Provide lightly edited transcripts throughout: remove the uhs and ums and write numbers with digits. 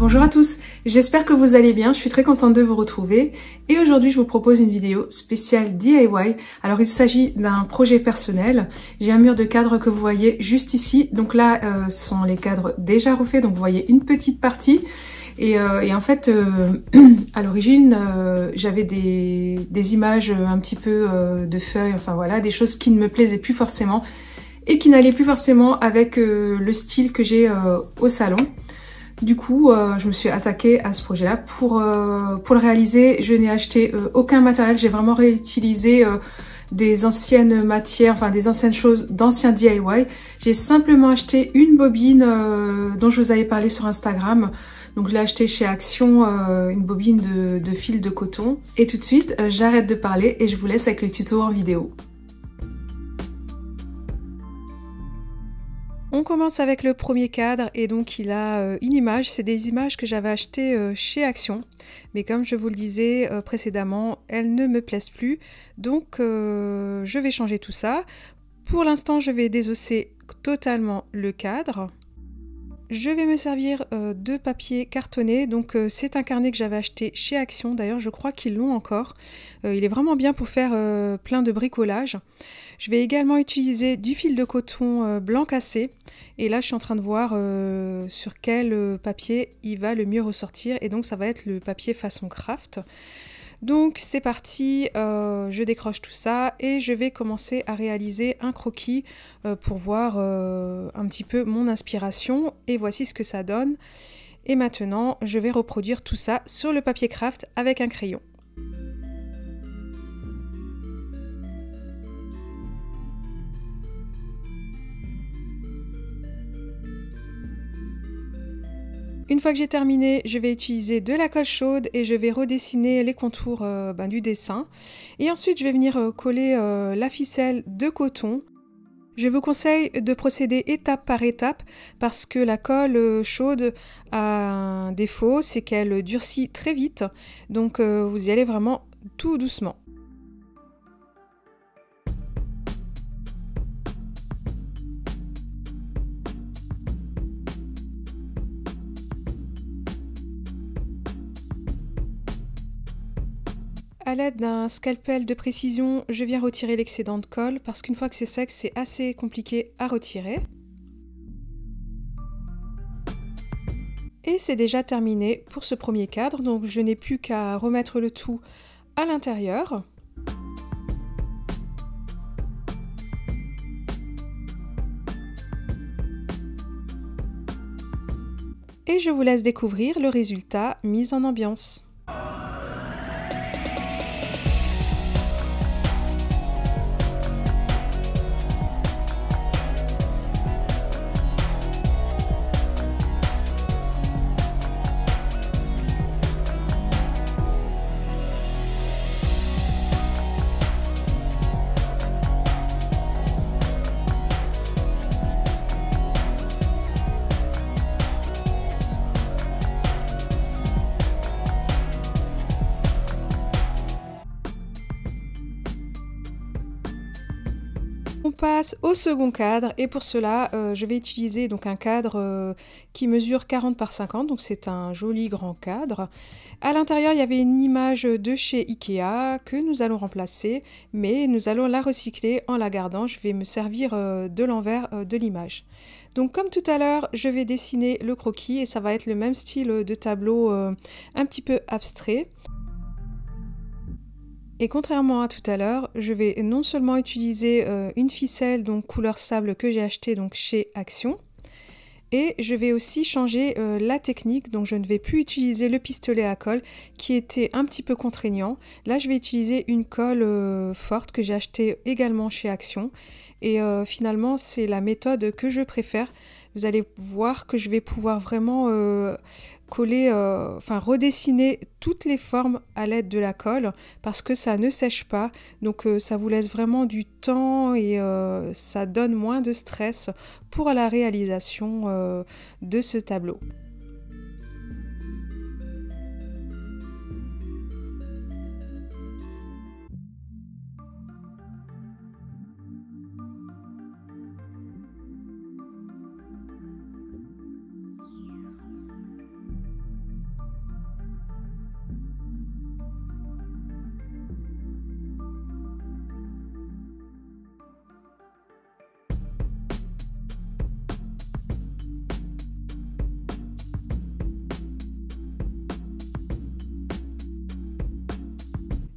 Bonjour à tous, j'espère que vous allez bien, je suis très contente de vous retrouver et aujourd'hui je vous propose une vidéo spéciale DIY. Alors il s'agit d'un projet personnel, j'ai un mur de cadre que vous voyez juste ici, donc là ce sont les cadres déjà refaits, donc vous voyez une petite partie et en fait à l'origine j'avais des images un petit peu de feuilles, enfin voilà, des choses qui ne me plaisaient plus forcément et qui n'allaient plus forcément avec le style que j'ai au salon. Du coup, je me suis attaquée à ce projet-là. Pour le réaliser, je n'ai acheté aucun matériel. J'ai vraiment réutilisé des anciennes matières, enfin des anciennes choses d'anciens DIY. J'ai simplement acheté une bobine dont je vous avais parlé sur Instagram. Donc je l'ai acheté chez Action, une bobine de fil de coton. Et tout de suite, j'arrête de parler et je vous laisse avec le tuto en vidéo. On commence avec le premier cadre et donc il a une image, c'est des images que j'avais achetées chez Action, mais comme je vous le disais précédemment, elles ne me plaisent plus, donc je vais changer tout ça. Pour l'instant, je vais désosser totalement le cadre. Je vais me servir de papier cartonné, donc c'est un carnet que j'avais acheté chez Action, d'ailleurs je crois qu'ils l'ont encore. Il est vraiment bien pour faire plein de bricolage. Je vais également utiliser du fil de coton blanc cassé, et là je suis en train de voir sur quel papier il va le mieux ressortir, et donc ça va être le papier façon craft. Donc c'est parti, je décroche tout ça et je vais commencer à réaliser un croquis pour voir un petit peu mon inspiration, et voici ce que ça donne. Et maintenant je vais reproduire tout ça sur le papier craft avec un crayon. Une fois que j'ai terminé, je vais utiliser de la colle chaude et je vais redessiner les contours du dessin. Et ensuite, je vais venir coller la ficelle de coton. Je vous conseille de procéder étape par étape parce que la colle chaude a un défaut, c'est qu'elle durcit très vite. Donc vous y allez vraiment tout doucement. À l'aide d'un scalpel de précision, je viens retirer l'excédent de colle parce qu'une fois que c'est sec, c'est assez compliqué à retirer. Et c'est déjà terminé pour ce premier cadre, donc je n'ai plus qu'à remettre le tout à l'intérieur. Et je vous laisse découvrir le résultat mis en ambiance. On passe au second cadre et pour cela je vais utiliser donc un cadre qui mesure 40 par 50, donc c'est un joli grand cadre. À l'intérieur il y avait une image de chez Ikea que nous allons remplacer, mais nous allons la recycler en la gardant. Je vais me servir de l'envers de l'image. Donc comme tout à l'heure, je vais dessiner le croquis et ça va être le même style de tableau un petit peu abstrait. Et contrairement à tout à l'heure, je vais non seulement utiliser une ficelle donc couleur sable que j'ai achetée donc chez Action, et je vais aussi changer la technique, donc je ne vais plus utiliser le pistolet à colle qui était un petit peu contraignant. Là je vais utiliser une colle forte que j'ai achetée également chez Action, et finalement c'est la méthode que je préfère. Vous allez voir que je vais pouvoir vraiment coller, redessiner toutes les formes à l'aide de la colle parce que ça ne sèche pas, donc ça vous laisse vraiment du temps et ça donne moins de stress pour la réalisation de ce tableau.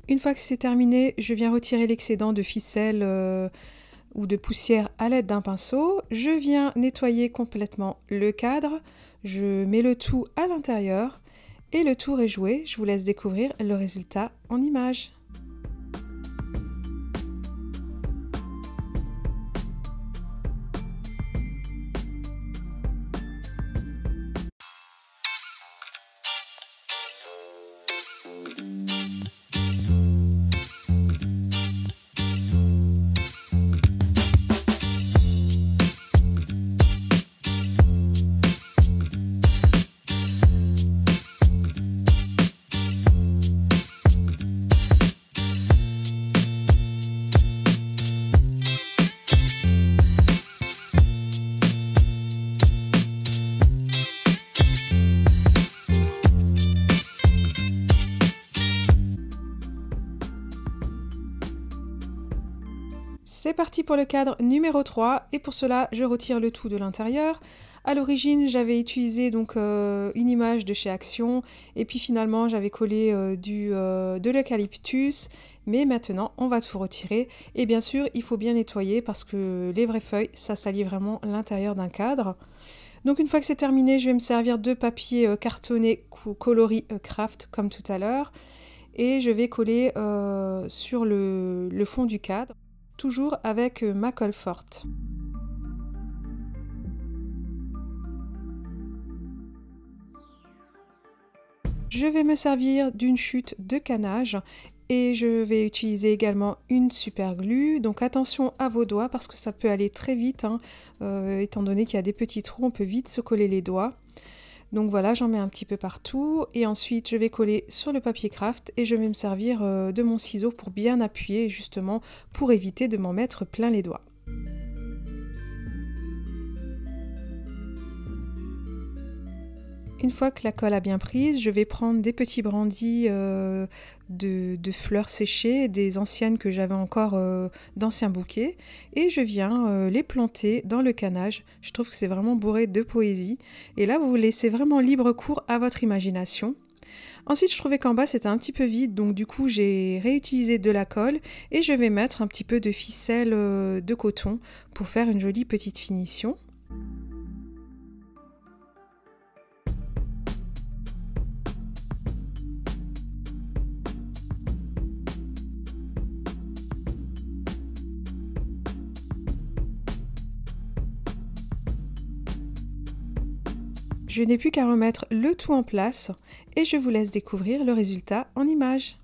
Une fois que c'est terminé, je viens retirer l'excédent de ficelle ou de poussière à l'aide d'un pinceau. Je viens nettoyer complètement le cadre. Je mets le tout à l'intérieur et le tour est joué. Je vous laisse découvrir le résultat en images. C'est parti pour le cadre numéro 3 et pour cela je retire le tout de l'intérieur. À l'origine j'avais utilisé donc une image de chez Action et puis finalement j'avais collé de l'eucalyptus, mais maintenant on va tout retirer et bien sûr il faut bien nettoyer parce que les vraies feuilles ça salit vraiment l'intérieur d'un cadre. Donc une fois que c'est terminé je vais me servir de papier cartonné coloris craft comme tout à l'heure et je vais coller sur le fond du cadre. Toujours avec ma colle forte. Je vais me servir d'une chute de canage et je vais utiliser également une super glue. Donc attention à vos doigts parce que ça peut aller très vite, hein. Étant donné qu'il y a des petits trous, on peut vite se coller les doigts. Donc voilà, j'en mets un petit peu partout et ensuite je vais coller sur le papier craft et je vais me servir de mon ciseau pour bien appuyer justement pour éviter de m'en mettre plein les doigts. Une fois que la colle a bien prise, je vais prendre des petits brandis de fleurs séchées, des anciennes que j'avais encore d'anciens bouquets, et je viens les planter dans le canage. Je trouve que c'est vraiment bourré de poésie. Et là, vous vous laissez vraiment libre cours à votre imagination. Ensuite, je trouvais qu'en bas, c'était un petit peu vide, donc du coup, j'ai réutilisé de la colle et je vais mettre un petit peu de ficelle de coton pour faire une jolie petite finition. Je n'ai plus qu'à remettre le tout en place et je vous laisse découvrir le résultat en images.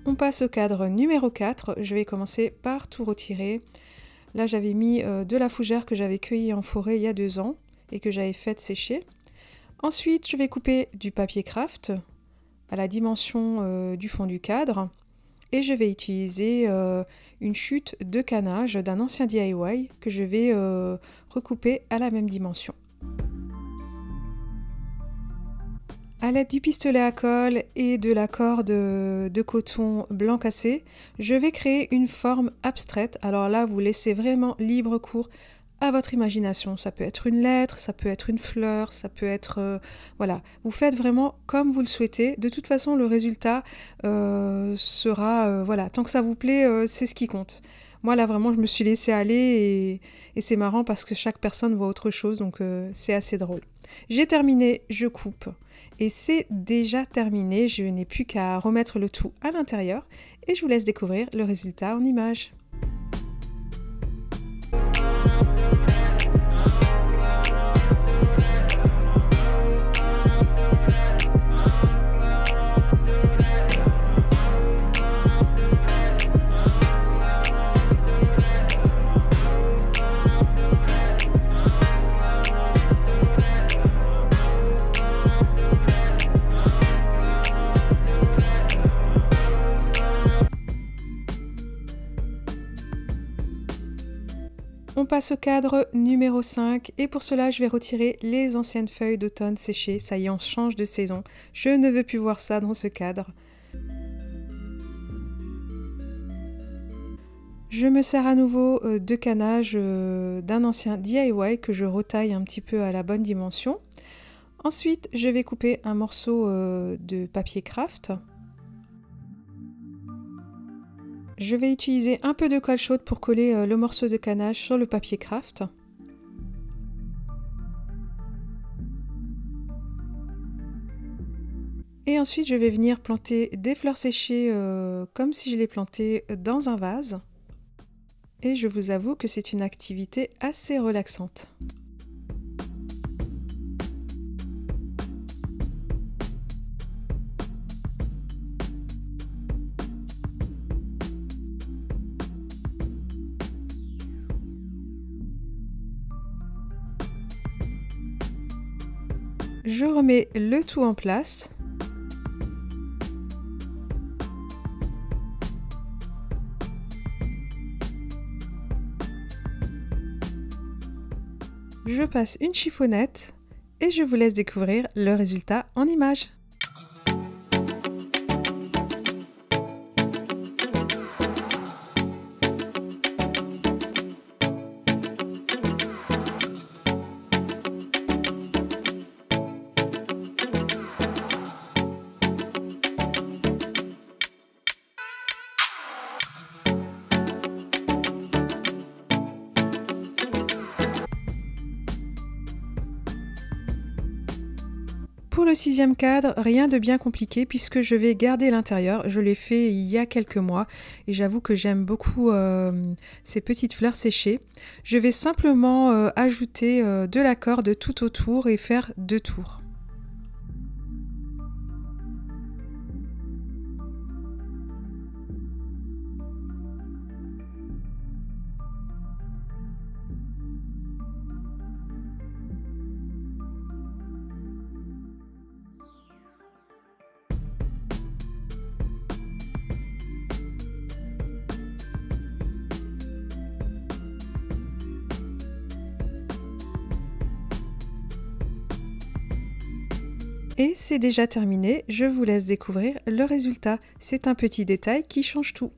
On passe au cadre numéro 4, je vais commencer par tout retirer. Là j'avais mis de la fougère que j'avais cueillie en forêt il y a 2 ans et que j'avais fait sécher. Ensuite je vais couper du papier craft à la dimension du fond du cadre et je vais utiliser une chute de canage d'un ancien DIY que je vais recouper à la même dimension. A l'aide du pistolet à colle et de la corde de coton blanc cassé, je vais créer une forme abstraite. Alors là, vous laissez vraiment libre cours à votre imagination. Ça peut être une lettre, ça peut être une fleur, ça peut être... voilà, vous faites vraiment comme vous le souhaitez. De toute façon, le résultat sera... voilà, tant que ça vous plaît, c'est ce qui compte. Moi, là, vraiment, je me suis laissée aller et c'est marrant parce que chaque personne voit autre chose, donc c'est assez drôle. J'ai terminé, je coupe. Et c'est déjà terminé, je n'ai plus qu'à remettre le tout à l'intérieur et je vous laisse découvrir le résultat en images. On passe au cadre numéro 5 et pour cela je vais retirer les anciennes feuilles d'automne séchées. Ça y est, on change de saison. Je ne veux plus voir ça dans ce cadre. Je me sers à nouveau de canage d'un ancien DIY que je retaille un petit peu à la bonne dimension. Ensuite, je vais couper un morceau de papier craft. Je vais utiliser un peu de colle chaude pour coller le morceau de canage sur le papier craft. Et ensuite, je vais venir planter des fleurs séchées comme si je les plantais dans un vase. Et je vous avoue que c'est une activité assez relaxante. Je remets le tout en place. Je passe une chiffonnette et je vous laisse découvrir le résultat en images. Pour le 6e cadre, rien de bien compliqué puisque je vais garder l'intérieur. Je l'ai fait il y a quelques mois et j'avoue que j'aime beaucoup ces petites fleurs séchées. Je vais simplement ajouter de la corde tout autour et faire 2 tours. Et c'est déjà terminé, je vous laisse découvrir le résultat. C'est un petit détail qui change tout.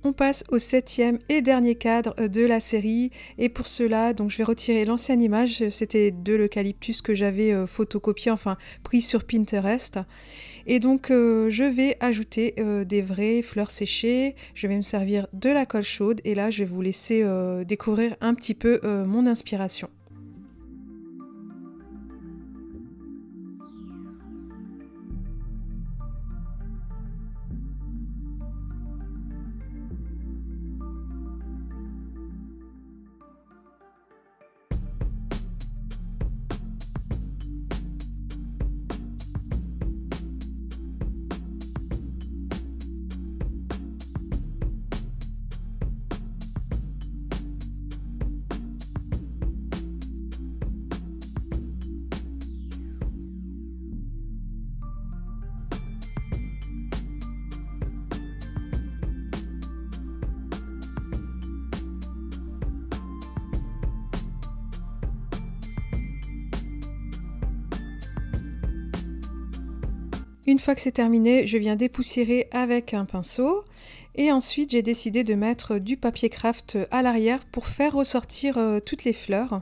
On passe au 7e et dernier cadre de la série et pour cela donc je vais retirer l'ancienne image, c'était de l'eucalyptus que j'avais photocopié, enfin pris sur Pinterest et donc je vais ajouter des vraies fleurs séchées, je vais me servir de la colle chaude et là je vais vous laisser découvrir un petit peu mon inspiration. Une fois que c'est terminé, je viens dépoussiérer avec un pinceau et ensuite j'ai décidé de mettre du papier craft à l'arrière pour faire ressortir toutes les fleurs.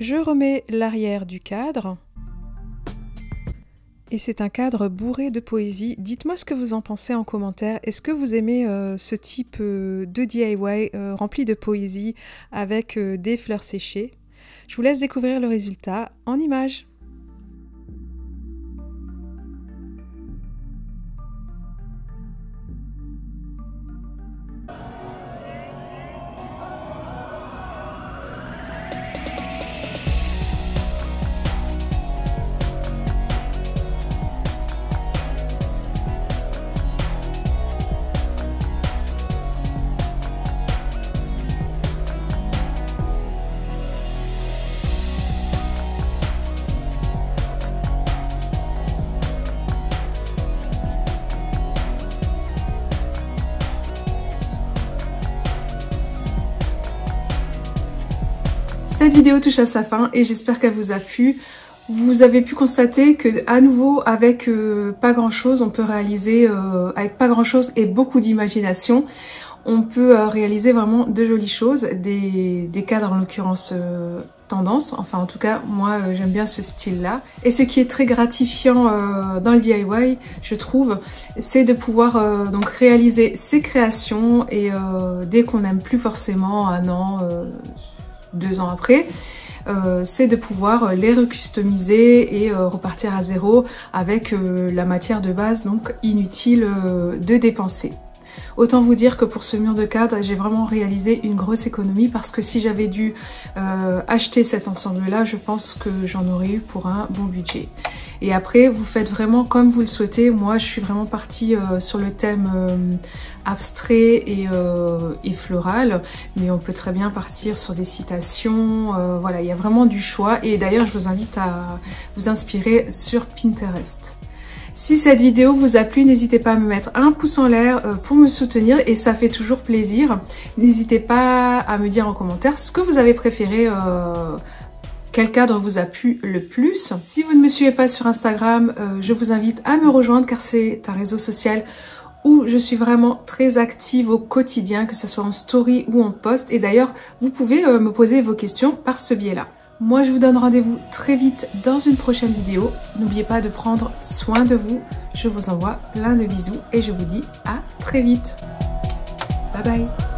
Je remets l'arrière du cadre et c'est un cadre bourré de poésie. Dites-moi ce que vous en pensez en commentaire. Est-ce que vous aimez ce type de DIY rempli de poésie avec des fleurs séchées? Je vous laisse découvrir le résultat en images. cette vidéo touche à sa fin et j'espère qu'elle vous a plu. Vous avez pu constater que à nouveau avec pas grand chose, on peut réaliser avec pas grand chose et beaucoup d'imagination, on peut réaliser vraiment de jolies choses, des cadres en l'occurrence tendance, enfin en tout cas moi j'aime bien ce style là. Et ce qui est très gratifiant dans le DIY, je trouve, c'est de pouvoir donc réaliser ses créations et dès qu'on n'aime plus forcément 1 an, 2 ans après, c'est de pouvoir les recustomiser et repartir à zéro avec la matière de base, donc inutile de dépenser. Autant vous dire que pour ce mur de cadre, j'ai vraiment réalisé une grosse économie parce que si j'avais dû acheter cet ensemble-là, je pense que j'en aurais eu pour un bon budget. Et après, vous faites vraiment comme vous le souhaitez. Moi, je suis vraiment partie sur le thème abstrait et floral, mais on peut très bien partir sur des citations. Voilà, il y a vraiment du choix. Et d'ailleurs, je vous invite à vous inspirer sur Pinterest. Si cette vidéo vous a plu, n'hésitez pas à me mettre un pouce en l'air pour me soutenir et ça fait toujours plaisir. N'hésitez pas à me dire en commentaire ce que vous avez préféré, quel cadre vous a plu le plus. Si vous ne me suivez pas sur Instagram, je vous invite à me rejoindre car c'est un réseau social où je suis vraiment très active au quotidien, que ce soit en story ou en post. Et d'ailleurs, vous pouvez me poser vos questions par ce biais-là. Moi, je vous donne rendez-vous très vite dans une prochaine vidéo. N'oubliez pas de prendre soin de vous. Je vous envoie plein de bisous et je vous dis à très vite. Bye bye.